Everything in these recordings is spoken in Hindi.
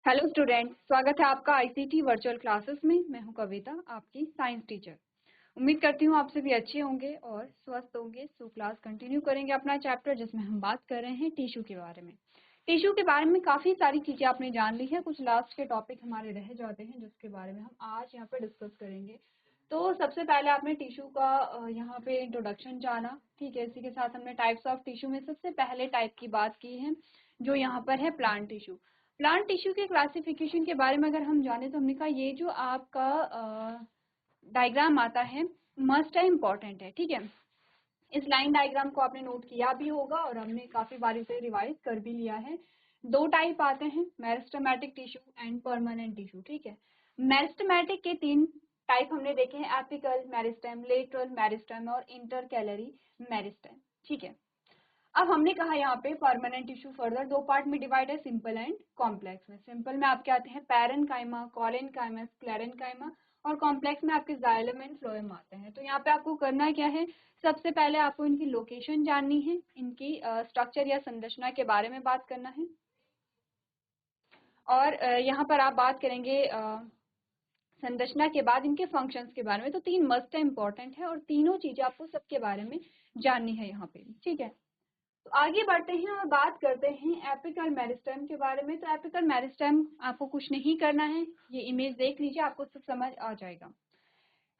हेलो स्टूडेंट, स्वागत है आपका आईसीटी वर्चुअल क्लासेस में। मैं हूं कविता, आपकी साइंस टीचर। उम्मीद करती हूं आप सभी अच्छे होंगे और स्वस्थ होंगे। सो क्लास कंटिन्यू करेंगे अपना चैप्टर, जिसमें हम बात कर रहे हैं टिश्यू के बारे में। टिश्यू के बारे में काफ़ी सारी चीज़ें आपने जान ली है, कुछ लास्ट के टॉपिक हमारे रह जाते हैं जिसके बारे में हम आज यहाँ पर डिस्कस करेंगे। तो सबसे पहले आपने टिश्यू का यहाँ पे इंट्रोडक्शन जाना, ठीक है। इसी के साथ हमने टाइप्स ऑफ टिश्यू में सबसे पहले टाइप की बात की है, जो यहाँ पर है प्लांट टिश्यू। प्लांट टिश्यू के क्लासिफिकेशन के बारे में अगर हम जाने तो हमने कहा ये जो आपका डायग्राम आता है मस्ट है, इम्पॉर्टेंट है, ठीक है। इस लाइन डायग्राम को आपने नोट किया भी होगा और हमने काफी बार इसे रिवाइज कर भी लिया है। दो टाइप आते हैं, meristematic tissue and permanent tissue, ठीक है। मेरिस्टेमेटिक के तीन टाइप हमने देखे हैं, एपिकल मेरिस्टेम, लेटरल मेरिस्टेम और इंटरकैलरी मेरिस्टेम, ठीक है। अब हमने कहा यहाँ पे परमानेंट टिश्यू फर्दर दो पार्ट में डिवाइड है, सिंपल एंड कॉम्प्लेक्स में। सिंपल में आपके आते हैं पैरेन्काइमा, कोलेनकाइमा, स्क्लेरेन्काइमा, और कॉम्प्लेक्स में आपके जाइलम एंड फ्लोएम आते हैं। तो यहाँ पे आपको करना क्या है, सबसे पहले आपको इनकी लोकेशन जाननी है, इनकी स्ट्रक्चर या संरचना के बारे में बात करना है, और यहाँ पर आप बात करेंगे संरचना के बाद इनके फंक्शंस के बारे में। तो तीन मस्ट है, इंपॉर्टेंट है, और तीनों चीजें आपको सबके बारे में जाननी है यहाँ पे, ठीक है। तो आगे बढ़ते हैं और बात करते हैं एपिकल मेरिस्टेम के बारे में। तो एपिकल मेरिस्टेम आपको कुछ नहीं करना है, ये इमेज देख लीजिए, आपको सब समझ आ जाएगा।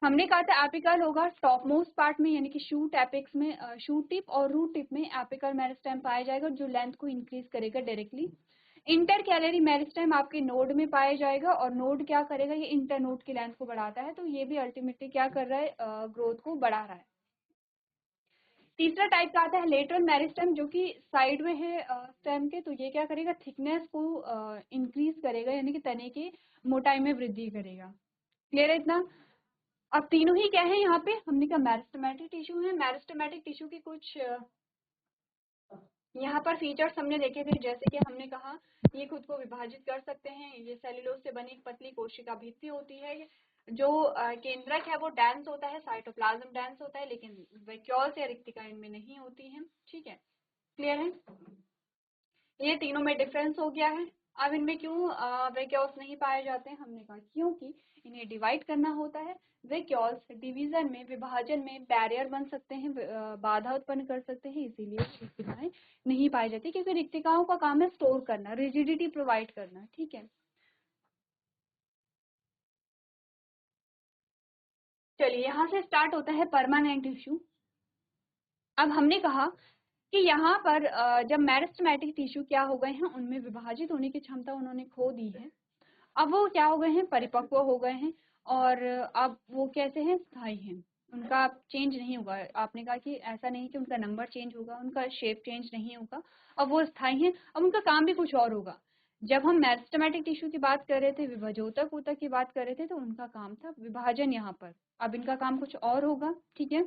हमने कहा था एपिकल होगा टॉप मोस्ट पार्ट में, यानी कि शूट एपिक्स में, शूट टिप और रूट टिप में एपिकल मेरिस्टेम पाया जाएगा, जो लेंथ को इंक्रीज करेगा डायरेक्टली। इंटर कैलरी मेरिस्टेम आपके नोड में पाया जाएगा, और नोड क्या करेगा, ये इंटर नोड की लेंथ को बढ़ाता है। तो ये भी अल्टीमेटली क्या कर रहा है, ग्रोथ को बढ़ा रहा है। तीसरा टाइप का आता है लेटरल मेरिस्टेम, जो कि साइड में है स्टेम के। तो ये क्या करेगा, थिकनेस को इंक्रीज करेगा, यानी कि तने की मोटाई में वृद्धि करेगा। क्लियर है इतना। अब तीनों ही क्या है यहाँ पे, हमने कहा मेरिस्टेमेटिक टिश्यू है। मेरिस्टेमेटिक टिश्यू की कुछ यहाँ पर फीचर्स हमने देखे थे, जैसे कि हमने कहा ये खुद को विभाजित कर सकते हैं, ये सेल्यूलोज से बनी एक पतली कोशिका भित्ति होती है। जो केंद्रक है वो डेंस होता है, साइटोप्लाज्म डेंस होता है, लेकिन वैक्यूल्स या रिक्तिका इनमें नहीं होती है, ठीक है। क्लियर है। ये तीनों में डिफरेंस हो गया है। अब इनमें क्यों वैक्यूल्स नहीं पाए जाते हैं, हमने कहा क्योंकि इन्हें डिवाइड करना होता है। वैक्यूल्स डिवीजन में, विभाजन में बैरियर बन सकते हैं, बाधा उत्पन्न कर सकते हैं, इसीलिए रिक्तिकाएं नहीं पाई जाती, क्योंकि रिक्तिकाओं का काम है स्टोर करना, रिजिडिटी प्रोवाइड करना, ठीक है। चलिए यहाँ से स्टार्ट होता है परमानेंट टिश्यू। अब हमने कहा कि यहाँ पर जब मेरिस्टेमेटिक टिश्यू क्या हो गए हैं, उनमें विभाजित होने की क्षमता उन्होंने खो दी है। अब वो क्या हो गए हैं, परिपक्व हो गए हैं, और अब वो कैसे हैं, स्थायी हैं। उनका चेंज नहीं होगा। आपने कहा कि ऐसा नहीं कि उनका नंबर चेंज होगा, उनका शेप चेंज नहीं होगा, अब वो स्थायी हैं। अब उनका काम भी कुछ और होगा। जब हम मेरिस्टेमेटिक टिश्यू की बात कर रहे थे, विभाजोतक ऊतक की बात कर रहे थे, तो उनका काम था विभाजन यहाँ पर। अब इनका काम कुछ और होगा, ठीक है।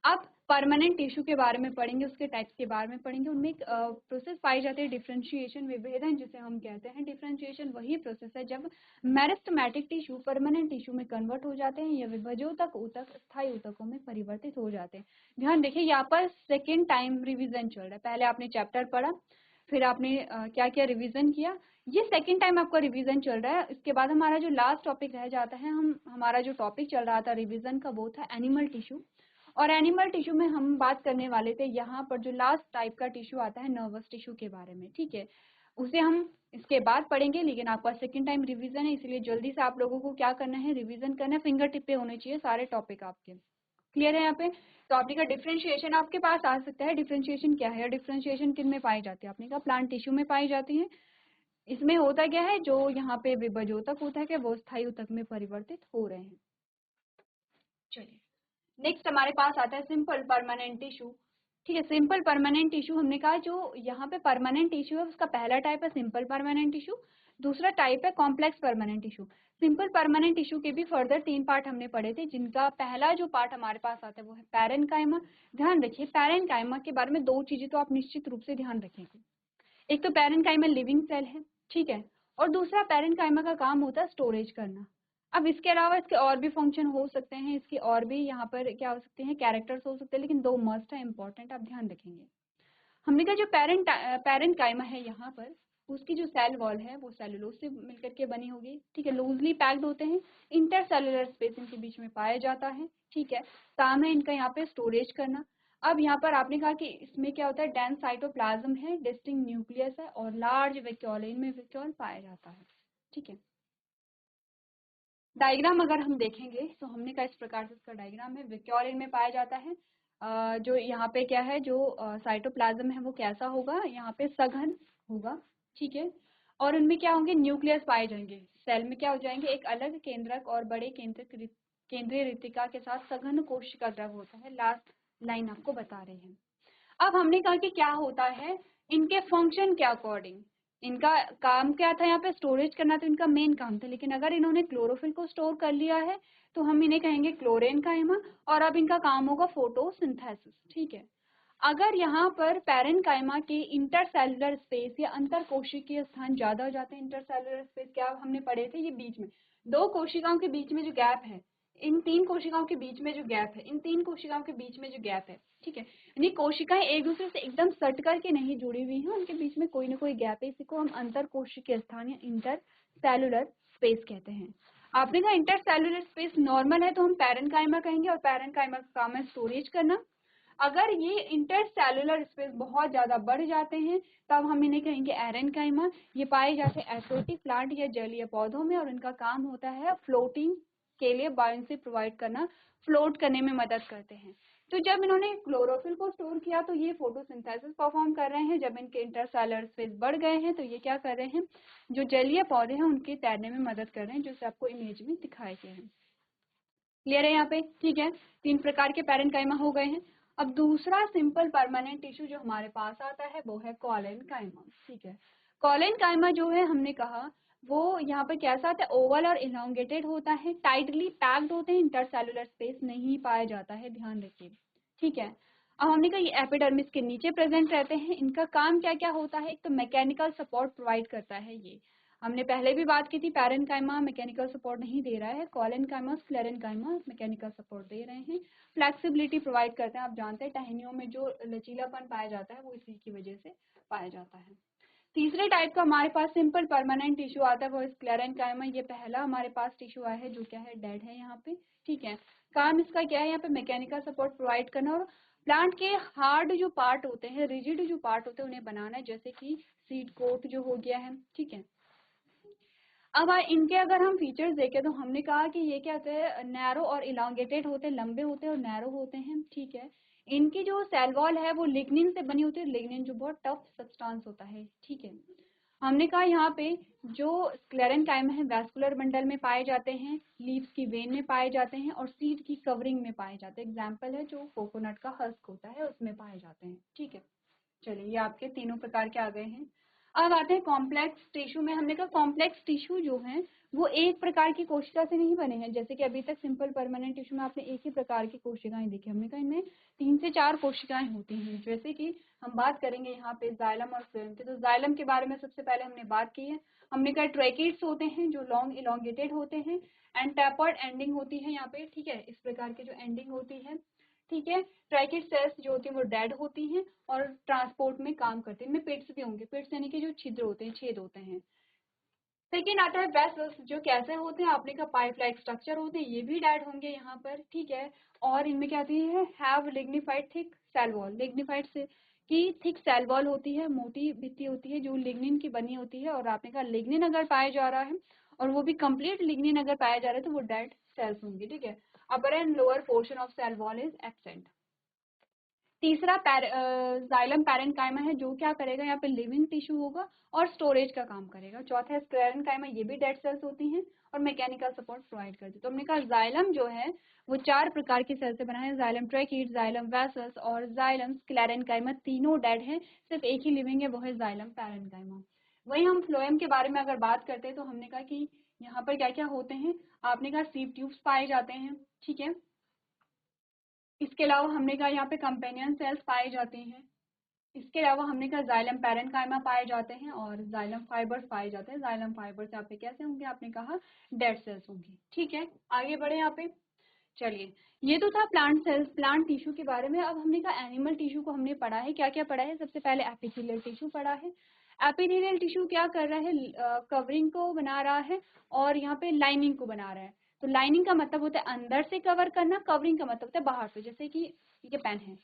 अब परमानेंट टिश्यू के बारे में पढ़ेंगे, उसके टाइप्स के बारे में पढ़ेंगे। उनमें एक प्रोसेस पाई जाती है, डिफरेंशिएशन, विभेदन जिसे हम कहते हैं। डिफरेंशिएशन वही प्रोसेस है जब मेरिस्टेमेटिक टिश्यू परमानेंट टिश्यू में कन्वर्ट हो जाते हैं, या विभाजोतक ऊतक स्थायी ऊतकों में परिवर्तित हो जाते हैं। ध्यान देखिए, यहाँ पर सेकेंड टाइम रिविजन चल रहा है। पहले आपने चैप्टर पढ़ा, फिर आपने क्या क्या रिविजन किया, ये सेकेंड टाइम आपका रिवीजन चल रहा है। इसके बाद हमारा जो लास्ट टॉपिक रह जाता है, हमारा जो टॉपिक चल रहा था रिवीजन का, वो था एनिमल टिश्यू। और एनिमल टिश्यू में हम बात करने वाले थे यहाँ पर जो लास्ट टाइप का टिश्यू आता है, नर्वस टिश्यू के बारे में, ठीक है। उसे हम इसके बाद पढ़ेंगे, लेकिन आपका सेकंड टाइम रिवीजन है, इसलिए जल्दी से आप लोगों को क्या करना है, रिवीजन करना है। फिंगर टिप पे होने चाहिए सारे टॉपिक आपके। क्लियर है यहाँ पे। तो आपने कहा डिफ्रेंशिएशन आपके पास आ सकता है। डिफ्रेंशिएशन क्या है, डिफ्रेंशिएशन किन में पाई जाती है, आपने कहा प्लांट टिश्यू में पाई जाती है। इसमें होता क्या है, जो यहाँ पे विभाजोतक ऊतक है वो स्थायी ऊतक में परिवर्तित हो रहे हैं। चलिए नेक्स्ट हमारे पास आता है सिंपल परमानेंट टिश्यू, ठीक है। सिंपल परमानेंट टिश्यू हमने कहा जो यहाँ पे परमानेंट टिश्यू है, उसका पहला टाइप है सिंपल परमानेंट टिश्यू, दूसरा टाइप है complex permanent tissue. Simple permanent tissue के भी फर्दर तीन पार्ट हमने पढ़े थे, जिनका पहला जो पार्ट हमारे पास आता है वो है पैरेन्काइमा। ध्यान रखिए, पैरेन्काइमा के बारे में दो चीजें तो आप निश्चित रूप से ध्यान रखेंगे। एक तो पैरेन्काइमा लिविंग सेल है, ठीक है, और दूसरा पैरेन्काइमा का काम होता है स्टोरेज करना। अब इसके अलावा इसके और भी फंक्शन हो सकते हैं, इसके और भी यहाँ पर क्या हो सकते हैं, कैरेक्टर्स हो सकते हैं, लेकिन दो मस्ट है, इंपॉर्टेंट, आप ध्यान रखेंगे। हमने कहा जो पैरेन्काइमा है यहाँ पर, उसकी जो सेल वॉल है वो सेलुलोज से मिलकर के बनी होगी, ठीक है। लूजली पैक्ड होते हैं, इंटरसेलुलर स्पेस इनके बीच में पाया जाता है, ठीक है। काम है इनका यहाँ पे स्टोरेज करना। अब यहाँ पर आपने कहा कि इसमें क्या होता है, डेंस साइटोप्लाज्म है, डिस्टिंक्ट न्यूक्लियस है और लार्ज वैक्यूल, इनमें वैक्यूल पाया जाता है, ठीक है। डायग्राम अगर हम देखेंगे तो हमने कहा इस प्रकार से इसका डायग्राम है, वैक्यूल इनमें पाया जाता है। जो यहाँ पे क्या है, जो साइटोप्लाज्म है वो कैसा होगा, यहाँ पे सघन होगा, ठीक है। और उनमें क्या होंगे, न्यूक्लियस पाए जाएंगे, सेल में क्या हो जाएंगे, एक अलग केंद्रक और बड़े केंद्रीय रितिका के साथ सघन कोशिका द्रव होता है। लास्ट लाइन आपको बता रहे हैं। अब हमने कहा कि क्या होता है, इनके फंक्शन के अकॉर्डिंग, इनका काम क्या था, यहाँ पे स्टोरेज करना तो इनका मेन काम था, लेकिन अगर इन्होंने क्लोरोफिल को स्टोर कर लिया है तो हम इन्हें कहेंगे क्लोरेनकाइमा, और अब इनका काम होगा फोटोसिंथेसिस, ठीक है। अगर यहाँ पर पैरेनकाइमा के इंटरसेलुलर स्पेस या अंतर कोशिकीय स्थान ज्यादा हो जाते हैं, इंटरसेलुलर स्पेस क्या हमने पढ़े थे, ये बीच में दो कोशिकाओं के बीच में जो गैप है, इन तीन कोशिकाओं के बीच में जो गैप है, इन तीन कोशिकाओं के बीच में जो गैप है, ठीक है, यानी कोशिकाएं एक दूसरे से एकदम सट करके नहीं जुड़ी हुई हैं, उनके बीच में कोई ना कोई गैप है, इसी को हम अंतर कोशिकीय स्थान या इंटर सेलुलर स्पेस कहते हैं। आपने कहा इंटर सेलुलर स्पेस नॉर्मल है तो हम पैरेनकाइमा कहेंगे, और पैरेनकाइमा का काम है स्टोरेज करना। अगर ये इंटर सेलुलर स्पेस बहुत ज्यादा बढ़ जाते हैं तब हम इन्हें कहेंगे एरेनकाइमा। ये पाए जाते हैं एक्वेटिक प्लांट या जलीय पौधों में, और इनका काम होता है फ्लोटिंग के लिए बायोन्सी प्रोवाइड करना, फ्लोट करने में मदद करते हैं। तो जब इन्होंने क्लोरोफिल को स्टोर किया तो ये फोटोसिंथेसिस परफॉर्म कर रहे हैं, जब इनके इंटरसेलुलर स्पेस बढ़ गए हैं तो ये क्या कर रहे हैं, जो जलीय पौधे हैं उनके तैरने में मदद कर रहे हैं, जैसे आपको इमेज में दिखाए गए हैं। क्लियर है यहाँ पे, ठीक है। तीन प्रकार के पैरेनकाइमा हो गए हैं। अब दूसरा सिंपल परमानेंट टिश्यू जो हमारे पास आता है वो है कॉलेनकाइमा, ठीक है। कॉलेनकाइमा जो है हमने कहा वो यहाँ पर कैसा आता है, ओवल और इलोंगेटेड होता है, टाइटली पैक्ड होते हैं, इंटरसेलुलर स्पेस नहीं पाया जाता है, ध्यान रखिए, ठीक है। अब हमने कहा ये एपिडर्मिस के नीचे प्रेजेंट रहते हैं, इनका काम क्या क्या होता है, एक तो मैकेनिकल सपोर्ट प्रोवाइड करता है, ये हमने पहले भी बात की थी, पैरेनकाइमा मैकेनिकल सपोर्ट नहीं दे रहा है, कॉलेनकाइमा स्क्लेरेनकाइमा मैकेनिकल सपोर्ट दे रहे हैं, फ्लेक्सिबिलिटी प्रोवाइड करते हैं। आप जानते हैं टहनियों में जो लचीलापन पाया जाता है वो इसी की वजह से पाया जाता है। तीसरे टाइप का हमारे पास सिंपल परमानेंट टिश्यू आता है वो स्क्लेरेनकाइमा। ये पहला हमारे पास टिश्यू आया है जो क्या है, डेड है यहाँ पे, ठीक है। काम इसका क्या है, यहाँ पे मैकेनिकल सपोर्ट प्रोवाइड करना और प्लांट के हार्ड जो पार्ट होते हैं, रिजिड जो पार्ट होते हैं उन्हें बनाना है, जैसे कि सीड कोट जो हो गया है, ठीक है। अब इनके अगर हम फीचर्स देखें तो हमने कहा कि ये क्या होते हैं, नैरो और इलांगेटेड होते हैं, लंबे होते हैं और नैरो होते हैं, ठीक है। इनकी जो सेल वॉल है वो लिग्निन से बनी होती है, लिग्निन जो बहुत टफ सब्सटेंस होता है, ठीक है। हमने कहा यहाँ पे जो स्क्लेरेनकाइमा है वैस्कुलर बंडल में पाए जाते हैं, लीव्स की वेन में पाए जाते हैं और सीड की कवरिंग में पाए जाते हैं। एग्जाम्पल है जो कोकोनट का हस्क होता है उसमें पाए जाते हैं, ठीक है। चलिए ये आपके तीनों प्रकार के आ गए हैं। अब आते हैं कॉम्प्लेक्स टिश्यू में। हमने कहा कॉम्प्लेक्स टिश्यू जो है वो एक प्रकार की कोशिका से नहीं बने हैं, जैसे कि अभी तक सिंपल परमानेंट टिश्यू में आपने एक ही प्रकार की कोशिकाएं देखी, हमने कहा इनमें 3 से 4 कोशिकाएं होती हैं। जैसे कि हम बात करेंगे यहाँ पे जाइलम और फ्लोएम की, तो जाइलम के बारे में सबसे पहले हमने बात की है। हमने कहा ट्रैकिड्स होते हैं जो लॉन्ग इलोंगेटेड होते हैं, एंड टैपर्ड एंडिंग होती है यहाँ पे, ठीक है, इस प्रकार की जो एंडिंग होती है, ठीक है। ट्रैकिड सेल्स जो होती हैं वो डेड होती हैं और ट्रांसपोर्ट में काम करते हैं। इनमें पिट्स भी होंगे, पिट्स यानी कि जो छिद्र होते हैं, छेद होते हैं। सेकेंड आता है वेसल्स, जो कैसे होते हैं, आपने का पाइप लाइक स्ट्रक्चर होते हैं, ये भी डेड होंगे यहाँ पर, ठीक है। और इनमें क्या आती है, have lignified thick cell wall, lignified से की थिक सेल वॉल होती है, मोटी भित्ति होती है जो लिग्निन की बनी होती है। और आपने कहा लिग्निन अगर पाया जा रहा है और वो भी कंप्लीट लिग्निन अगर पाया जा रहा है तो वो डेड सेल्स होंगे, ठीक है। Upper and lower portion of cell wall is absent. तीसरा जाइलम पैरेनकाइमा है जो क्या करेगा, यहाँ पे लिविंग टिश्यू होगा और स्टोरेज का काम करेगा। चौथा है स्क्लेरेनकाइमा, ये भी डेड सेल्स होती हैं और मैकेनिकल सपोर्ट प्रोवाइड करती है। तो हमने कहा जाइलम जो है वो 4 प्रकार की सेल से बना है, जाइलम ट्रैकिड, जाइलम वेसल्स और जाइलम स्क्लेरेनकाइमा, तीनों डेड है, सिर्फ एक ही लिविंग है वो है जाइलम पैरेनकाइमा। वही हम फ्लोएम के बारे में अगर बात करते हैं तो हमने कहा कि यहाँ पर क्या क्या होते हैं, आपने कहा सीव ट्यूब्स पाए जाते हैं, ठीक है। इसके अलावा हमने कहा यहाँ पे कंपेनियन सेल्स पाए जाते हैं। इसके अलावा हमने कहा जाइलम पैरेनकाइमा पाए जाते हैं और जाइलम फाइबर्स पाए जाते हैं। जाइलम फाइबर्स यहाँ पे कैसे होंगे, आपने कहा डेड सेल्स होंगे, ठीक है। आगे बढ़े यहाँ पे, चलिए ये तो था प्लांट सेल्स, प्लांट टिश्यू के बारे में। अब हमने कहा एनिमल टिश्यू को हमने पढ़ा है, क्या क्या पढ़ा है, सबसे पहले एपिथेलियल टिश्यू पढ़ा है। एपिथेलियल टिश्यू क्या कर रहा है, कवरिंग को बना रहा है और यहाँ पे लाइनिंग को बना रहा है। तो लाइनिंग का मतलब होता है अंदर से कवर करना, कवरिंग का मतलब होता है बाहर से। जैसे कि ये पेन है,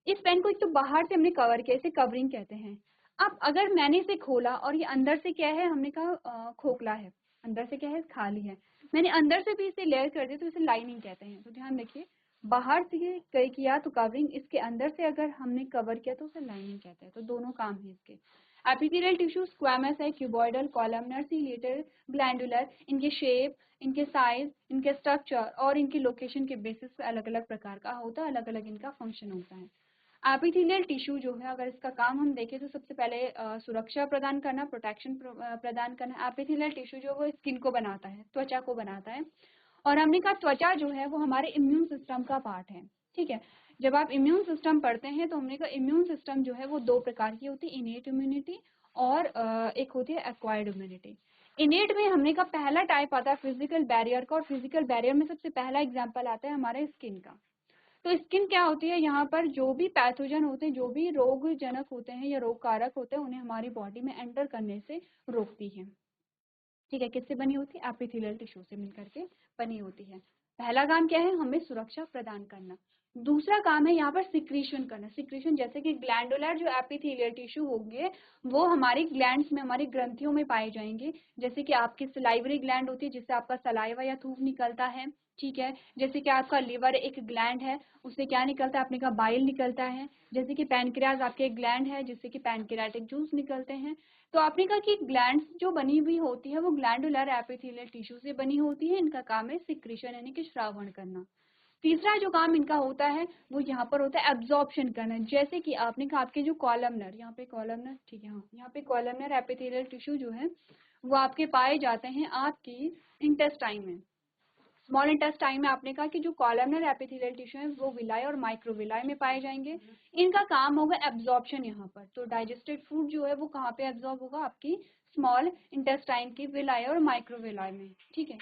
इस पेन को एक तो बाहर से हमने कवर किया, इसे कवरिंग कहते हैं। अब अगर मैंने इसे खोला और ये अंदर से क्या है, हमने कहा खोखला है, अंदर से क्या है, खाली है, मैंने अंदर से भी इसे लेयर कर दिया तो इसे लाइनिंग कहते हैं। तो ध्यान रखिए, बाहर से किया तो कवरिंग, इसके अंदर से अगर हमने कवर किया तो उसे लाइनिंग कहते हैं। तो दोनों काम है इसके। एपिथेलियल टिश्यू स्क्वैमस है, क्यूबॉइडल, कॉलमनर, सीलिएटर, ग्लैंडुलर। इनके शेप, इनके साइज, इनके स्ट्रक्चर और इनकी लोकेशन के बेसिस पे अलग अलग प्रकार का होता है, अलग अलग इनका फंक्शन होता है। एपिथेलियल टिश्यू जो है, अगर इसका काम हम देखें तो सबसे पहले सुरक्षा प्रदान करना, प्रोटेक्शन प्रदान करना। एपिथेलियल टिश्यू जो वो स्किन को बनाता है, त्वचा को बनाता है। और हमने कहा त्वचा जो है वो हमारे इम्यून सिस्टम का पार्ट है, ठीक है। जब आप इम्यून सिस्टम पढ़ते हैं तो हमने कहा इम्यून सिस्टम जो है वो दो प्रकार की होती है, इनेट इम्यूनिटी और एक होती है एक्वायर्ड इम्यूनिटी। इनेट में हमने कहा पहला टाइप आता है फिजिकल बैरियर का, और फिजिकल बैरियर में सबसे पहला एग्जाम्पल आता है हमारे स्किन का। तो स्किन क्या होती है, यहाँ पर जो भी पैथोजन होते हैं, जो भी रोगजनक होते हैं या रोग कारक होते हैं, उन्हें हमारी बॉडी में एंटर करने से रोकती है, ठीक है। किससे बनी होती है, एपिथेलियल टिश्यू से मिलकर के बनी होती है। पहला काम क्या है, हमें सुरक्षा प्रदान करना। दूसरा काम है यहाँ पर सिक्रीशन करना। सिक्रीशन जैसे कि ग्लैंडुलर जो एपिथेलियल टिश्यू होंगे वो हमारी ग्लैंड्स में, हमारी ग्रंथियों में पाए जाएंगे। जैसे कि आपकी सलाइवरी ग्लैंड होती है जिससे आपका सलाइवा या थूक निकलता है, ठीक है। जैसे कि आपका लिवर एक ग्लैंड है, उससे क्या निकलता है, अपने का बाइल निकलता है। जैसे कि पैनक्रियाज आपके एक ग्लैंड है जिससे कि पैनक्रियाटिक जूस निकलते हैं। तो आपने कहा कि ग्लैंड्स जो बनी हुई होती है वो ग्लैंडुलर एपिथेलियल टिश्यू से बनी होती है। इनका काम है सिक्रीशन यानी कि श्रावण करना। तीसरा जो काम इनका होता है वो यहाँ पर होता है एब्जॉर्प्शन करना। जैसे कि आपने कहा आपके जो कॉलमनर, यहाँ पे कॉलमनर, ठीक है, हाँ, यहाँ पे कॉलमनर एपिथेलियल टिश्यू जो है वो आपके पाए जाते हैं आपकी इंटेस्टाइन में। स्मॉल इंटेस्टाइन में आपने कहा कि जो कॉलमनर एपिथेलियल टिश्यू है वो विलाय और माइक्रोविलाय में पाए जाएंगे। इनका काम होगा एब्जॉर्प्शन यहाँ पर। तो डाइजेस्टेड फूड जो है वो कहाँ पे एब्जॉर्ब होगा, आपकी स्मॉल इंटेस्टाइन की विलाय और माइक्रोविलाय में, ठीक है।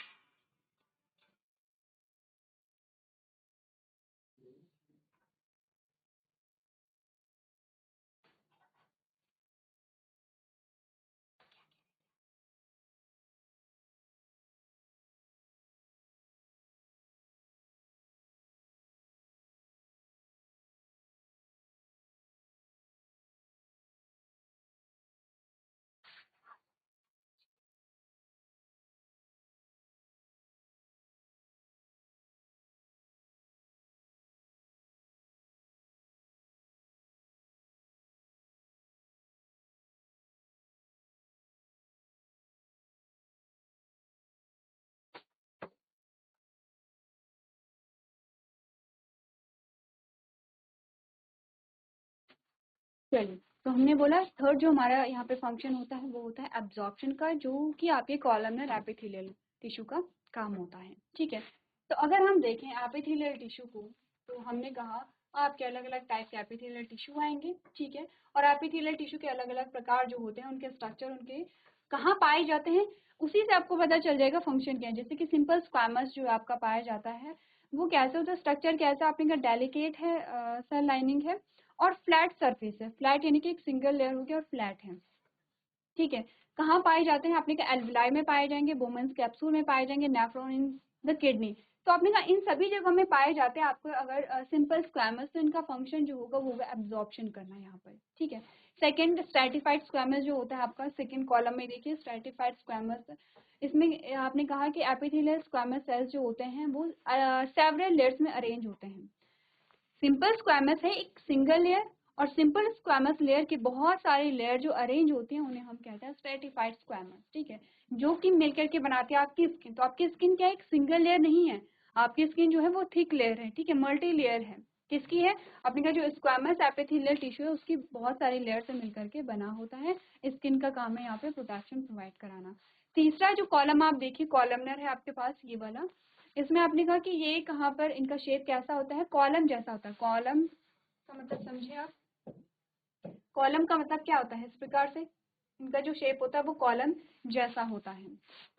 चलिए, तो हमने बोला थर्ड जो हमारा यहाँ पे फंक्शन होता है वो होता है एब्जॉर्प्शन का, जो कि आपके कॉलमनर एपिथेलियल टिश्यू का काम होता है, ठीक है। तो अगर हम देखें एपिथेलियल टिश्यू को, तो हमने कहा आपके अलग अलग टाइप के एपिथेलियल टिश्यू आएंगे, ठीक है। और एपिथेलियल टिश्यू के अलग अलग प्रकार जो होते हैं, उनके स्ट्रक्चर, उनके कहाँ पाए जाते हैं, उसी से आपको पता चल जाएगा फंक्शन क्या है। जैसे कि सिंपल स्क्वैमस जो आपका पाया जाता है वो कैसे होता है, स्ट्रक्चर कैसा, आपने कहा डेलिकेट है, सेल लाइनिंग है और फ्लैट सरफेस है। फ्लैट यानी कि एक सिंगल लेयर हो गया और फ्लैट है, ठीक है। कहाँ पाए जाते हैं, आपने कहा एल्विलाई में पाए जाएंगे, बोमेंस कैप्सूल में पाए जाएंगे, नेफ्रॉन इन द किडनी। तो आपने कहा इन सभी जगह में पाए जाते हैं। आपको अगर सिंपल स्क्वैमस, तो इनका फंक्शन जो होगा वो होगा एब्जॉर्प्शन करना यहाँ पर, ठीक है। सेकेंड स्ट्रैटिफाइड स्क्वैमस जो होता है आपका सेकेंड कॉलम में देखिए, स्ट्रैटिफाइड स्क्वैमस, इसमें आपने कहा कि एपिथेलियल स्क्वैमस सेल्स जो होते हैं वो सेवरल लेयर्स में अरेंज होते हैं। सिंपल स्क्वैमस है एक सिंगल लेयर, और सिंपल स्क्वैमस लेयर के बहुत सारे लेयर जो अरेंज होती हैं उन्हें हम कहते हैं स्ट्रेटिफाइड स्क्वैमस, ठीक है। जो कि मिलकर के बनाती है आपकी स्किन। तो आपकी स्किन क्या एक सिंगल लेयर नहीं है, आपकी स्किन जो है वो थिक लेयर है, ठीक है, मल्टी लेयर है। किसकी है, अपने का जो स्क्वैमस एपिथेलियल टिश्यू है उसकी बहुत सारी लेयर से मिलकर के बना होता है। स्किन का काम है यहाँ पे प्रोटेक्शन प्रोवाइड कराना। तीसरा जो कॉलम आप देखिए, कॉलमनर है आपके पास ये वाला। इसमें आपने कहा कि ये कहाँ पर इनका शेप कैसा होता है, कॉलम जैसा होता है। कॉलम का मतलब समझे आप, कॉलम का मतलब क्या होता है, इस प्रकार से इनका जो शेप होता है वो कॉलम जैसा होता है।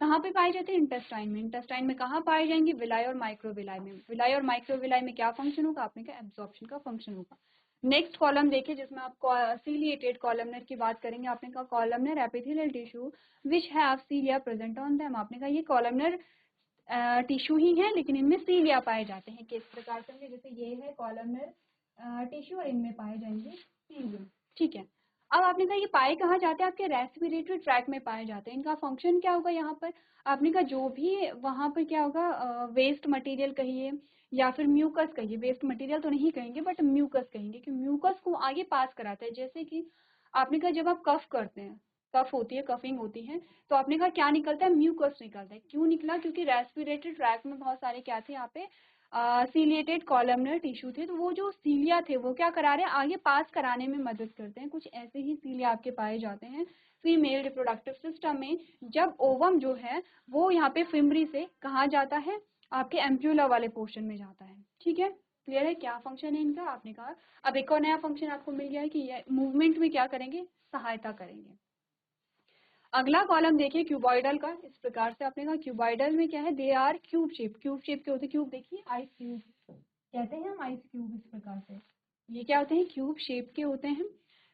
कहाँ पे पाए जाते हैं, इंटेस्टाइन में। इंटेस्टाइन में कहाँ पाए जाएंगे, विलाय और माइक्रोविलाय में। विलाय और माइक्रोविलाय में क्या फंक्शन होगा, आपने कहा एब्जॉर्प्शन का फंक्शन होगा। नेक्स्ट कॉलम देखिए जिसमें आप सीलिएटेड कॉलमनर की बात करेंगे। आपने कहा columnar epithelial tissue which have cilia present on them. आपने कहा ये कॉलमनर टिश्यू ही है लेकिन इनमें सीलिया पाए जाते हैं। किस प्रकार से? जैसे ये है कॉलमनर टिश्यू और इनमें पाए जाएंगे सीलिया। ठीक है। अब आपने कहा ये पाए कहाँ जाते हैं? आपके रेस्पिरेटरी ट्रैक में पाए जाते हैं। इनका फंक्शन क्या होगा यहाँ पर? आपने कहा जो भी वहाँ पर क्या होगा, वेस्ट मटेरियल कहिए या फिर म्यूकस कहिए, वेस्ट मटेरियल तो नहीं कहेंगे बट म्यूकस कहेंगे कि म्यूकस को आगे पास कराता है। जैसे कि आपने कहा जब आप कफ करते हैं, कफ होती है, कफिंग होती है, तो आपने कहा क्या निकलता है? म्यूकस निकलता है। क्यों निकला? क्योंकि रेस्पिरेटरी ट्रैक में बहुत सारे क्या थे यहाँ पे, सीलिएटेड कॉलमनर टिश्यू थे। तो वो जो सीलिया थे वो क्या करा रहे हैं? आगे पास कराने में मदद करते हैं। कुछ ऐसे ही सीलिया आपके पाए जाते हैं फीमेल रिप्रोडक्टिव सिस्टम में। जब ओवम जो है वो यहाँ पे फिम्बरी से कहाँ जाता है? आपके एम्प्यूला वाले पोर्शन में जाता है। ठीक है, क्लियर है? क्या फंक्शन है इनका? आपने कहा अब एक और नया फंक्शन आपको मिल गया है कि ये मूवमेंट में क्या करेंगे? सहायता करेंगे। अगला कॉलम देखिए क्यूबॉइडल का। इस प्रकार से आपने कहा क्यूबॉइडल में क्या है? They are cube shape. Cube shape के होते हैं। क्यूब देखिए आइस क्यूब कहते हैं हम, आइस क्यूब। इस प्रकार से ये क्या होते हैं? क्यूब शेप के होते हैं।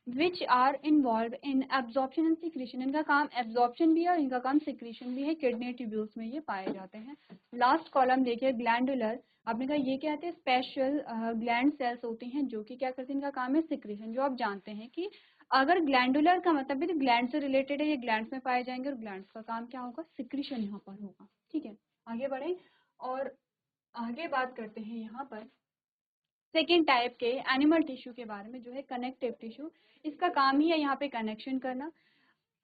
Which are involve in absorption and secretion. इनका काम एब्जॉर्प्शन भी है और इनका काम सिक्रीशन भी है। किडनी ट्यूब्यूल्स में ये पाए जाते हैं। लास्ट कॉलम देखिए ग्लैंडुलर। आपने कहा ये क्या कहते हैं? स्पेशल ग्लैंड सेल्स होती हैं जो कि क्या करते हैं? इनका काम है सिक्रीशन। जो आप जानते हैं कि अगर ग्लैंडुलर का मतलब भी तो ग्लैंड से रिलेटेड है, ये ग्लैंड्स में पाए जाएंगे और ग्लैंड्स का काम क्या होगा? सिक्रीशन यहाँ पर होगा। ठीक है, आगे बढ़े और आगे बात करते हैं यहाँ पर सेकेंड टाइप के एनिमल टिश्यू के बारे में, जो है कनेक्टिव टिश्यू। इसका काम ही है यहाँ पे कनेक्शन करना।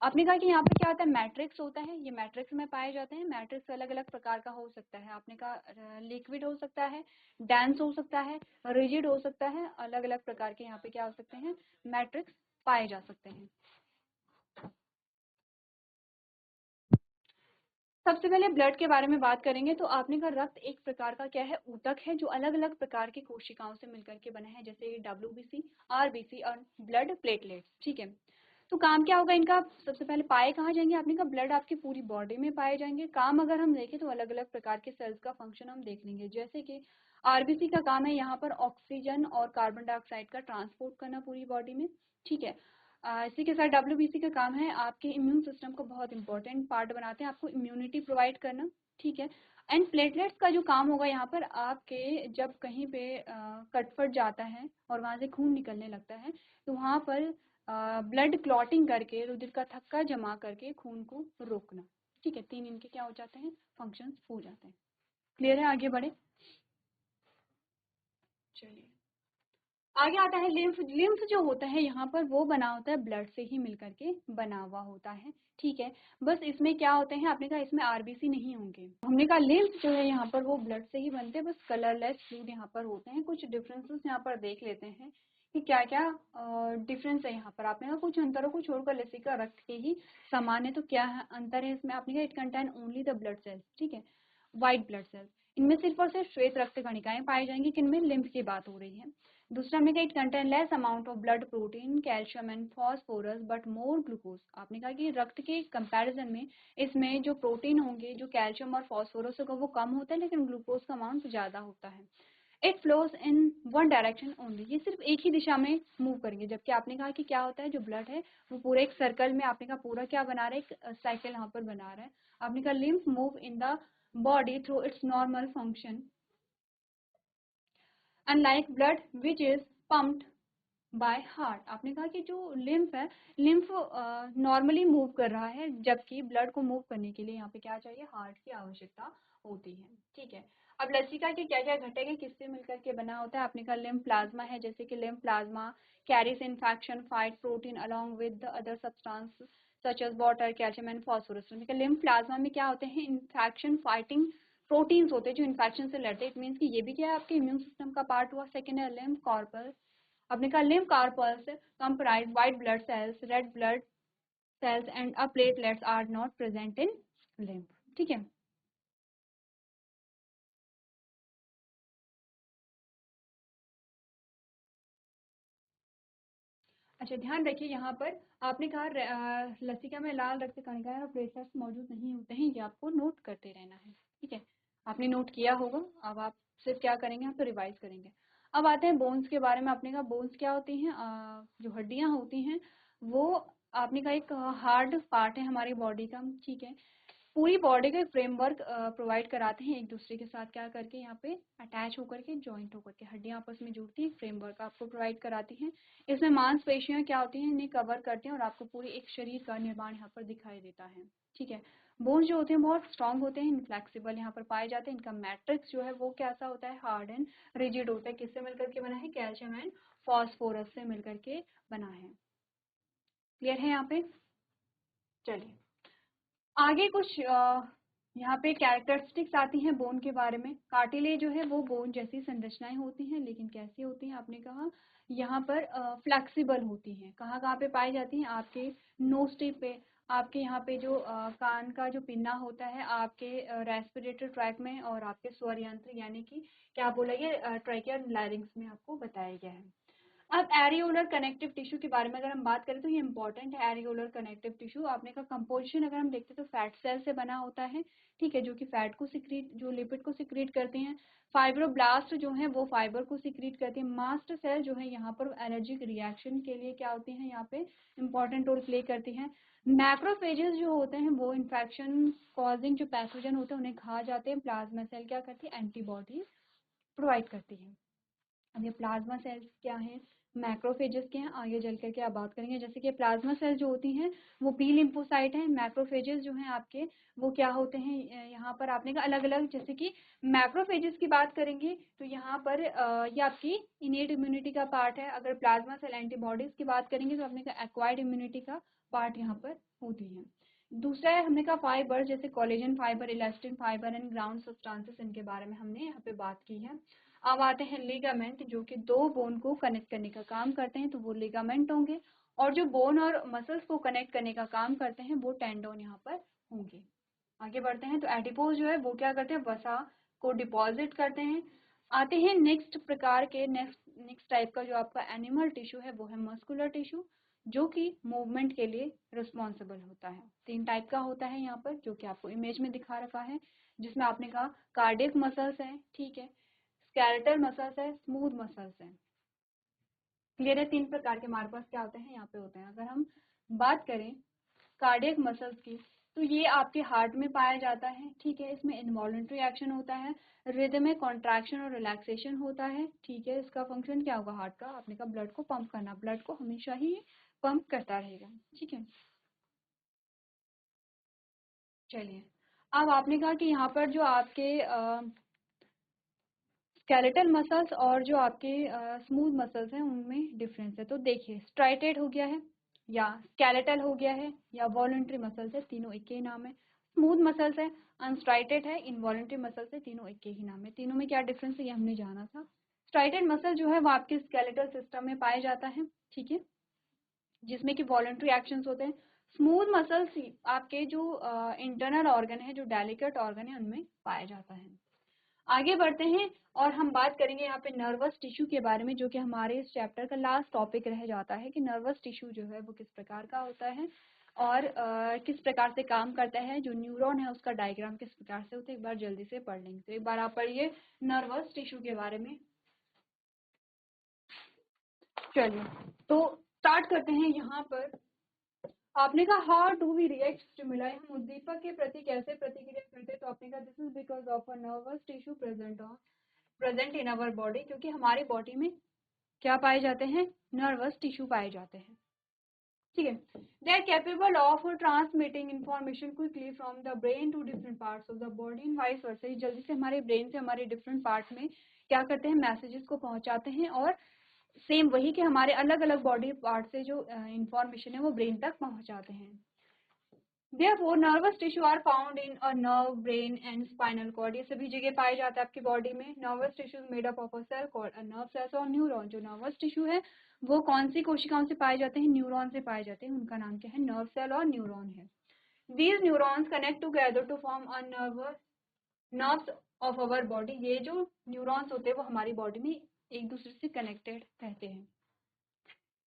आपने कहा कि यहाँ पे क्या होता है? मैट्रिक्स होता है। ये मैट्रिक्स में पाए जाते हैं। मैट्रिक्स अलग अलग प्रकार का हो सकता है। आपने कहा लिक्विड हो सकता है, डेंस हो सकता है, रिजिड हो सकता है। अलग अलग प्रकार के यहाँ पे क्या हो सकते हैं? मैट्रिक्स पाए जा सकते हैं। सबसे पहले ब्लड के बारे में बात करेंगे तो आपने कहा रक्त एक प्रकार का क्या है? ऊतक है जो अलग अलग प्रकार की कोशिकाओं से मिलकर के बना है, जैसे WBC, RBC और ब्लड प्लेटलेट्स। ठीक है, तो काम क्या होगा इनका? सबसे पहले पाए कहाँ जाएंगे? आपने कहा ब्लड आपकी पूरी बॉडी में पाए जाएंगे। काम अगर हम देखें तो अलग अलग प्रकार के सेल्स का फंक्शन हम देख लेंगे। जैसे कि RBC का काम है यहाँ पर ऑक्सीजन और कार्बन डाइऑक्साइड का ट्रांसपोर्ट करना पूरी बॉडी में। ठीक है, इसी के साथ WBC का काम है आपके इम्यून सिस्टम को बहुत इंपॉर्टेंट पार्ट बनाते हैं, आपको इम्यूनिटी प्रोवाइड करना। ठीक है, एंड प्लेटलेट्स का जो काम होगा यहाँ पर आपके जब कहीं पे कट फट जाता है और वहाँ से खून निकलने लगता है तो वहाँ पर ब्लड क्लॉटिंग करके रुधिर का थक्का जमा करके खून को रोकना। ठीक है, तीन इनके क्या हो जाते हैं? फंक्शंस हो जाते हैं। क्लियर है? आगे बढ़े, चलिए आगे आता है लिम्फ। लिम्फ जो होता है यहाँ पर वो बना होता है ब्लड से ही मिलकर के बना हुआ होता है। ठीक है, बस इसमें क्या होते हैं? आपने कहा इसमें RBC नहीं होंगे। हमने कहा लिम्फ जो है यहाँ पर वो ब्लड से ही बनते हैं, बस कलरलेस फ्लूइड यहाँ पर होते हैं। कुछ डिफरेंसेस यहाँ पर देख लेते हैं कि क्या क्या डिफरेंस है यहाँ पर। आपने कहा कुछ अंतरों को छोड़कर लसिका रक्त के ही समान है, तो क्या अंतर है इसमें? आपने कहा it contain only the blood cells. ठीक है, व्हाइट ब्लड सेल्स। इनमें सिर्फ और सिर्फ श्वेत रक्त कणिकाएं पाई जाएंगी। किनमें? लिम्फ की बात हो रही है। दूसरा हमने कहा it contain less amount of blood protein calcium and phosphorus but more glucose. आपने कहा कि रक्त के कंपैरिजन में इसमें जो प्रोटीन होंगे, जो कैल्शियम और फॉस्फोरस होगा वो कम होता है लेकिन ग्लूकोज का अमाउंट ज्यादा होता है। It flows in one direction only. ये सिर्फ एक ही दिशा में मूव करेंगे। जबकि आपने कहा कि क्या होता है जो ब्लड है वो पूरे एक सर्कल में, आपने कहा पूरा क्या बना रहा है? एक साइकिल यहाँ पर बना रहा है। आपने कहा lymph move in the body through it's normal function unlike blood which is pumped by heart. आपने कहा कि जो लिम्फ है, लिम्फ नॉर्मली मूव कर रहा है जबकि ब्लड को मूव करने के लिए यहाँ पे क्या चाहिए? हार्ट की आवश्यकता होती है। ठीक है, अब लसिका के क्या क्या घटक है, किससे मिलकर के बना होता है? आपने कहा लिम्फ प्लाज्मा है, जैसे कि lymph plasma carries infection fight protein along with the other substance such as water calcium and phosphorus. Lymph plasma में क्या होते हैं? इन्फेक्शन फाइटिंग प्रोटीन्स होते हैं जो इन्फेक्शन से लड़ते हैं। इट मीन्स कि ये भी क्या है? आपके इम्यून सिस्टम का पार्ट हुआ। सेकेंड है लिम्फ कॉर्पस। आपने कहा lymph carpals comprise white blood cells, red blood cells and a platelets are not present in lymph। ठीक है, अच्छा ध्यान रखिए यहाँ पर आपने कहा लसिका में लाल रक्त कणिकाएं और प्लेटलेट्स मौजूद नहीं होते हैं। ये आपको नोट करते रहना है। ठीक है, आपने नोट किया होगा। अब आप सिर्फ क्या करेंगे? आप तो रिवाइज करेंगे। अब आते हैं बोन्स के बारे में। आपने कहा बोन्स क्या होती हैं? जो हड्डियां होती हैं वो आपने कहा एक हार्ड पार्ट है हमारी बॉडी का, ठीक है। पूरी बॉडी का फ्रेमवर्क प्रोवाइड कराते हैं एक दूसरे के साथ, क्या करके यहाँ पे अटैच होकर के, जॉइंट होकर के हड्डियां आपस में जुड़ती हैं, फ्रेमवर्क आपको प्रोवाइड कराती हैं। इसमें मांसपेशियां क्या होती हैं, इन्हें कवर करते हैं और आपको पूरे एक शरीर का निर्माण यहाँ पर दिखाई देता है, ठीक है। बोन्स जो होते हैं बहुत स्ट्रांग होते हैं, इनफ्लेक्सिबल यहाँ पर पाए जाते हैं। इनका मैट्रिक्स जो है वो कैसा होता है? हार्ड एंड रिजिड होता है। किससे मिलकर के बना है? कैल्शियम एंड फॉस्फोरस से मिलकर के बना है। क्लियर है यहाँ पे? चलिए आगे कुछ यहाँ पे कैरेक्टरिस्टिक्स आती हैं बोन के बारे में। कार्टिलेज जो है वो बोन जैसी संरचनाएं होती हैं, लेकिन कैसी होती हैं? आपने कहा यहाँ पर फ्लेक्सिबल होती हैं। कहाँ कहाँ पे पाई जाती हैं? आपके नोज टिप पे, आपके यहाँ पे जो कान का जो पिन्ना होता है, आपके रेस्पिरेटरी ट्रैक में, और आपके स्वर यंत्र यानी कि क्या बोला ये ट्रैकिया लैरिंक्स में आपको बताया गया है। अब एरियोलर कनेक्टिव टिश्यू के बारे में अगर हम बात करें तो ये इंपॉर्टेंट है। एरियोलर कनेक्टिव टिश्यू आपने का कंपोजिशन अगर हम देखते तो फैट सेल से बना होता है, ठीक है, जो कि फैट को सिक्रीट, जो लिपिड को सिक्रीट करते हैं। फाइब्रोब्लास्ट जो है वो फाइबर को सिक्रीट करते हैं। मास्ट सेल जो है यहाँ पर एलर्जिक रिएक्शन के लिए क्या होती हैं? यहाँ पे इंपॉर्टेंट रोल प्ले करती हैं। मैक्रोफेजेस जो होते हैं वो इन्फेक्शन कॉजिंग जो पैथोजन होते हैं उन्हें खा जाते हैं। प्लाज्मा सेल क्या करती है? एंटीबॉडीज प्रोवाइड करती है। अब ये प्लाज्मा सेल्स क्या हैं? मैक्रोफेजेस के हैं, आगे चल करके आप बात करेंगे। जैसे कि प्लाज्मा सेल जो होती हैं वो बी लिम्फोसाइट हैं। मैक्रोफेजेस जो हैं आपके वो क्या होते हैं? यहाँ पर आपने का अलग अलग, जैसे कि मैक्रोफेजेस की बात करेंगे तो यहाँ पर ये आपकी इनेट इम्यूनिटी का पार्ट है। अगर प्लाज्मा सेल एंटीबॉडीज की बात करेंगे तो आपने का एक्वायर्ड इम्यूनिटी का पार्ट यहाँ पर होती है। दूसरा है हमने कहा फाइबर, जैसे collagen fibre, elastin fibre and ground substances, इनके बारे में हमने यहाँ पे बात की है। अब आते हैं लिगामेंट, जो कि दो बोन को कनेक्ट करने का काम करते हैं, तो वो लिगामेंट होंगे। और जो बोन और मसल्स को कनेक्ट करने का काम करते हैं वो टेंडोन यहाँ पर होंगे। आगे बढ़ते हैं तो एडिपोज जो है वो क्या करते हैं? वसा को डिपॉजिट करते हैं। आते हैं नेक्स्ट प्रकार के, नेक्स्ट टाइप का जो आपका एनिमल टिश्यू है वो है मस्कुलर टिश्यू, जो कि मूवमेंट के लिए रिस्पॉन्सिबल होता है। तीन टाइप का होता है यहाँ पर, जो कि आपको इमेज में दिखा रखा है, जिसमें आपने कहा कार्डियक मसल्स है, ठीक है, स्केलेटल मसल्स है, स्मूथ मसल्स है। क्लियर है? तीन प्रकार के हमारे पास क्या होते हैं? यहाँ पे होते हैं। अगर हम बात करें कार्डियक मसल्स की तो ये आपके हार्ट में पाया जाता है, ठीक है। इसमें इनवॉलेंट्री एक्शन होता है, रिदम में कॉन्ट्रैक्शन और रिलैक्सेशन होता है, ठीक है। इसका फंक्शन क्या होगा हार्ट का? आपने कहा ब्लड को पंप करना, ब्लड को हमेशा ही पंप करता रहेगा, ठीक है। चलिए अब आपने कहा कि यहाँ पर जो आपके स्केलेटल मसल्स और जो आपके स्मूथ मसल्स हैं उनमें डिफरेंस है। तो देखिए स्ट्राइटेड हो गया है या स्केलेटल हो गया है या वॉलंटरी मसल्स है, तीनों एक ही नाम है। स्मूथ मसल्स है, अनस्ट्राइटेड है, इनवॉलंटरी मसल्स है, तीनों एक ही नाम है। तीनों में क्या डिफरेंस है ये हमने जाना था। स्ट्राइटेड मसल जो है वो आपके स्केलेटल सिस्टम में पाया जाता है, ठीक है, जिसमें कि वॉलंटरी एक्शंस होते हैं। स्मूथ मसल्स आपके जो इंटरनल ऑर्गन है, जो डेलिकेट ऑर्गन है, उनमें पाया जाता है। आगे बढ़ते हैं और हम बात करेंगे यहाँ पे नर्वस टिश्यू के बारे में, जो कि हमारे इस चैप्टर का लास्ट टॉपिक रह जाता है कि नर्वस टिश्यू जो है वो किस प्रकार का होता है और किस प्रकार से काम करता है। जो न्यूरॉन है उसका डायग्राम किस प्रकार से होता है, एक बार जल्दी से पढ़ लेंगे। तो एक बार आप पढ़िए नर्वस टिश्यू के बारे में। चलिए तो स्टार्ट करते हैं। यहाँ पर आपने कहा how do we react stimuli, हम उद्दीपक के प्रति कैसे प्रतिक्रिया करते हैं? तो आपने कहा this is because of a nervous tissue present in our body, क्योंकि हमारी बॉडी में क्या पाए जाते हैं? नर्वस टिश्यू पाए जाते हैं, ठीक है। They are capable of transmitting information quickly from the brain to different parts of the body and vice versa. जल्दी से हमारे ब्रेन से हमारे डिफरेंट पार्ट में क्या करते हैं? मैसेजेस को पहुंचाते हैं, और सेम वही कि हमारे अलग अलग बॉडी पार्ट से जो इंफॉर्मेशन है वो ब्रेन तक पहुंचाते हैं। Therefore, nervous tissue are found in a nerve, brain and spinal cord. ये सभी जगह पाए जाते हैं आपकी बॉडी में। Nervous tissue is made up of a cell called a nerve cells और न्यूरॉन। जो nervous tissue है वो कौन सी कोशिकाओं से पाए जाते हैं? न्यूरॉन से पाए जाते हैं। उनका नाम क्या है? नर्व सेल और न्यूरॉन है। These neurons connect together to form a nerves of our body. ये जो न्यूरॉन्स होते हैं वो हमारी बॉडी में एक दूसरे से कनेक्टेड रहते हैं।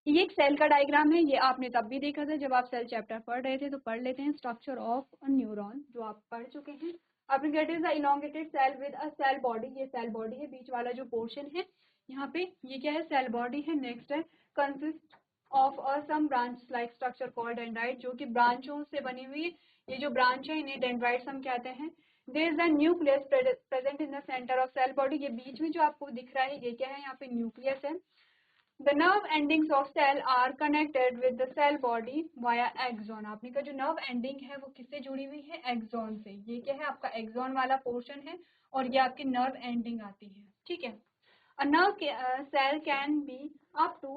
ये एक सेल का डायग्राम है, ये आपने तब भी देखा था जब आप सेल चैप्टर पढ़ रहे थे। तो पढ़ लेते हैं स्ट्रक्चर ऑफ अ न्यूरॉन, जो आप पढ़ चुके हैं। अब gate is a elongated cell with a cell body. ये सेल बॉडी है, बीच वाला जो पोर्शन है यहाँ पे ये क्या है, सेल बॉडी है। नेक्स्ट है consist of some branch like structure called dendrite, जो कि ब्रांचों से बनी हुई है। ये जो ब्रांच है इन्हें डेंड्राइट्स हम कहते हैं। There is a nucleus present in the centre of cell body, ये बीच में जो आपको दिख रहा है ये क्या है, यहाँ पे न्यूक्लियस है। The nerve endings of cell are connected with the cell body via axon। आपने का जो नर्व एंडिंग है वो किससे जुड़ी हुई है, एक्सॉन से। ये क्या है, आपका एक्सॉन वाला पोर्शन है और ये आपकी नर्व एंडिंग आती है, ठीक है। A nerve cell can be up to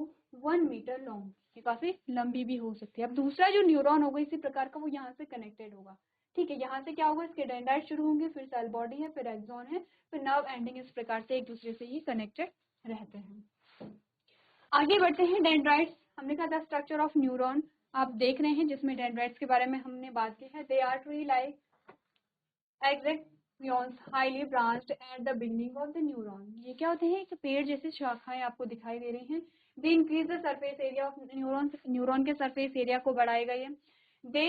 1 metre long, ये काफी लंबी भी हो सकती है। अब दूसरा जो न्यूरॉन होगा इसी प्रकार का, वो यहाँ से कनेक्टेड होगा, ठीक है। यहाँ से क्या होगा, इसके डेंड्राइट शुरू होंगे, फिर सेल बॉडी है, फिर एक्सॉन है, फिर नर्व एंडिंग। इस प्रकार से एक दूसरे से ये कनेक्टेड रहते हैं। आगे बढ़ते हैं, डेंड्राइट्स। हमने कहा था स्ट्रक्चर ऑफ न्यूरॉन आप देख रहे हैं, जिसमें डेंड्राइट्स के बारे में हमने बात की है। They are tree like exact highly branched at the beginning of the neuron. ये क्या होते हैं, एक पेड़ जैसे शाखाएं आपको दिखाई दे रही हैं। They increase the surface area of neuron, neuron के सरफेस एरिया को बढ़ाएगा ये। They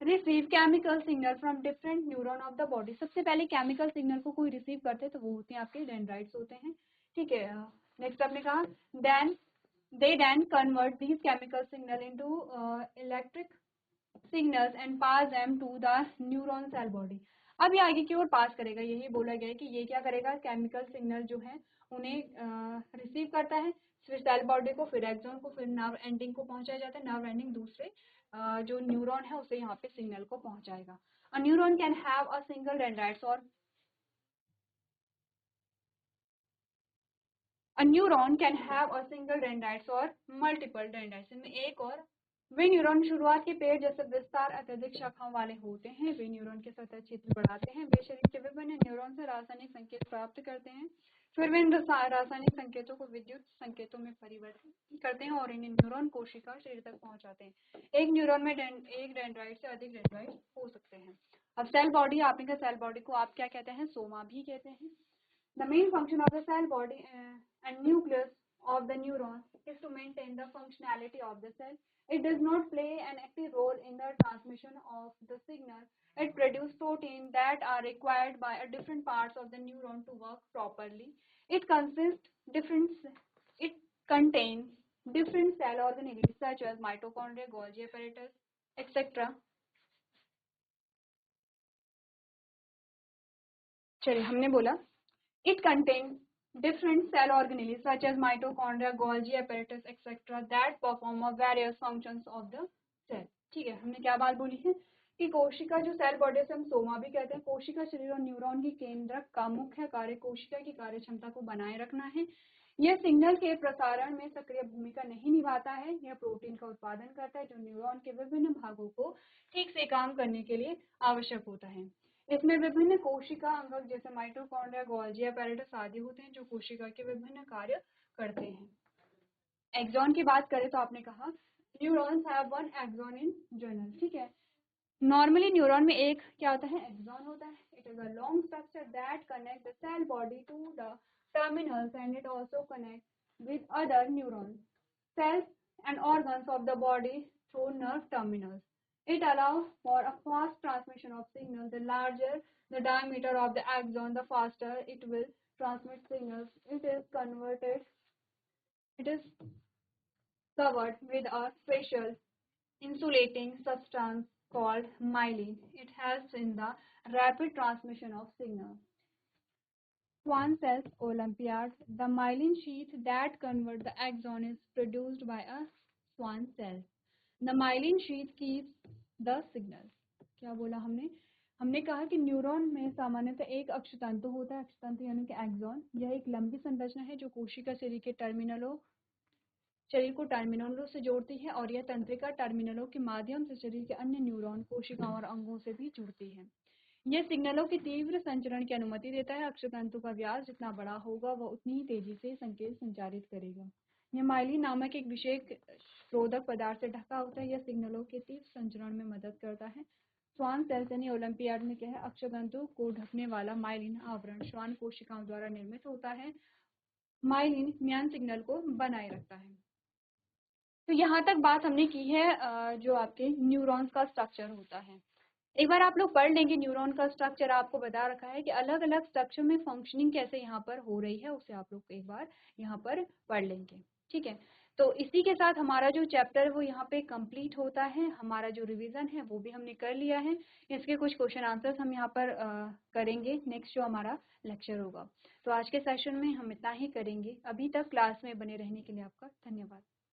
receive chemical signal from different neuron of the body. सबसे पहले केमिकल सिग्नल को कोई रिसीव करते हैं तो वो होते हैं आपके डेंड्राइट्स होते हैं, ठीक है। नेक्स्ट आपने कहा then they then convert these chemical signal into electric signals and pass them to the neuron cell body। अब ये आगे की ओर पास करेगा, यही बोला गया है कि ये क्या करेगा, केमिकल सिग्नल जो है उन्हें रिसीव करता है, फिर सेल बॉडी को, फिर एक्सॉन को, फिर नर्व एंडिंग को पहुंचाया जाता है। नर्व एंडिंग दूसरे जो न्यूरॉन है उसे यहाँ पे सिग्नल को पहुंचाएगा। अ neuron can have a single dendrites और A neuron can have a single dendrites और multiple dendrites। इनमें एक और वे न्यूरॉन शुरुआत के पेड़ जैसे विस्तार अत्यधिक शाखाओं वाले होते हैं। वे न्यूरॉन के सतह क्षेत्र बढ़ाते हैं। वे शरीर के विभिन्न न्यूरॉन से रासायनिक संकेत प्राप्त करते हैं, फिर वे इन रासायनिक संकेतों को विद्युत संकेतों में परिवर्तित करते हैं और इन्हें न्यूरॉन कोशिका शरीर तक पहुंचाते हैं। एक न्यूरॉन में एक डेंड्राइट से अधिक डेंड्राइट हो सकते हैं। अब सेल बॉडी, आपने कहा सेल बॉडी को आप क्या कहते हैं, सोमा भी कहते हैं। The main function of the cell body and nucleus of the neuron is to maintain the functionality of the cell. It does not play an active role in the transmission of the signal. It produces proteins that are required by different parts of the neuron to work properly. It consists different. It contains different cell organelles such as mitochondria, Golgi apparatus, etc. चलिए, हमने बोला it contains different cell organelles such as mitochondria, Golgi apparatus, etc. that perform various functions of the cell। ठीक है, हमने क्या बात बोली है कि कोशिका जो सेल बॉडी से हम सोमा भी कहते हैं, कोशिका शरीर और न्यूरॉन की केंद्रक का मुख्य कार्य कोशिका की कार्य क्षमता को बनाए रखना है। यह सिग्नल के प्रसारण में सक्रिय भूमिका नहीं निभाता है। यह प्रोटीन का उत्पादन करता है जो न्यूरॉन के विभिन्न भागों को ठीक से काम करने के लिए आवश्यक होता है। इसमें विभिन्न कोशिका अंगक जैसे माइटोकॉन्ड्रिया, गोल्जी apparatus आदि होते हैं जो कोशिका के विभिन्न कार्य करते हैं। एक्सॉन की बात करें तो आपने कहा neurons have one axon in general, ठीक है। नॉर्मली न्यूरॉन में एक क्या होता है, एक्सॉन होता है। It is a long structure that connect the cell body to the terminals and it also connect with other neurons, cells and organs of the body through nerve terminals. It allows for a fast transmission of signal. The larger the diameter of the axon, the faster it will transmit signals. It is covered with a special insulating substance called myelin. It helps in the rapid transmission of signals. Schwann cells Olympiad. The myelin sheath that converts the axon is produced by a Schwann cell. The myelin sheath keeps the signal. क्या बोला हमने, हमने कहा कि न्यूरॉन में सामान्यतः एक अक्षतंतु होता है। अक्षतंतु यानी कि एक्सॉन। यह एक लंबी संरचना है जो कोशिका शरीर को टर्मिनलों से जोड़ती है और यह तंत्रिका टर्मिनलों के माध्यम से शरीर के अन्य न्यूरॉन, कोशिकाओं और अंगों से भी जुड़ती है। यह सिग्नलों के तीव्र संचरण की अनुमति देता है। अक्षतंतु का व्यास जितना बड़ा होगा वह उतनी ही तेजी से संकेत संचारित करेगा। यह माइलिन नामक एक विशेष रोधक पदार्थ से ढका होता है। यह सिग्नलों के तीव्र संचरण में मदद करता है। श्वान सेल्स यानी ओलंपियाड में क्या है, अक्षतंतु को ढकने वाला माइलिन आवरण श्वान कोशिकाओं द्वारा निर्मित होता है। माइलिन म्यान सिग्नल को बनाए रखता है। तो यहाँ तक बात हमने की है जो आपके न्यूरॉन्स का स्ट्रक्चर होता है, एक बार आप लोग पढ़ लेंगे, न्यूरॉन का स्ट्रक्चर आपको बता रखा है कि अलग अलग स्ट्रक्चर में फंक्शनिंग कैसे यहाँ पर हो रही है, उसे आप लोग एक बार यहाँ पर पढ़ लेंगे। ठीक है, तो इसी के साथ हमारा जो चैप्टर है वो यहाँ पे कंप्लीट होता है। हमारा जो रिवीजन है वो भी हमने कर लिया है। इसके कुछ क्वेश्चन आंसर्स हम यहाँ पर करेंगे नेक्स्ट जो हमारा लेक्चर होगा। तो आज के सेशन में हम इतना ही करेंगे। अभी तक क्लास में बने रहने के लिए आपका धन्यवाद।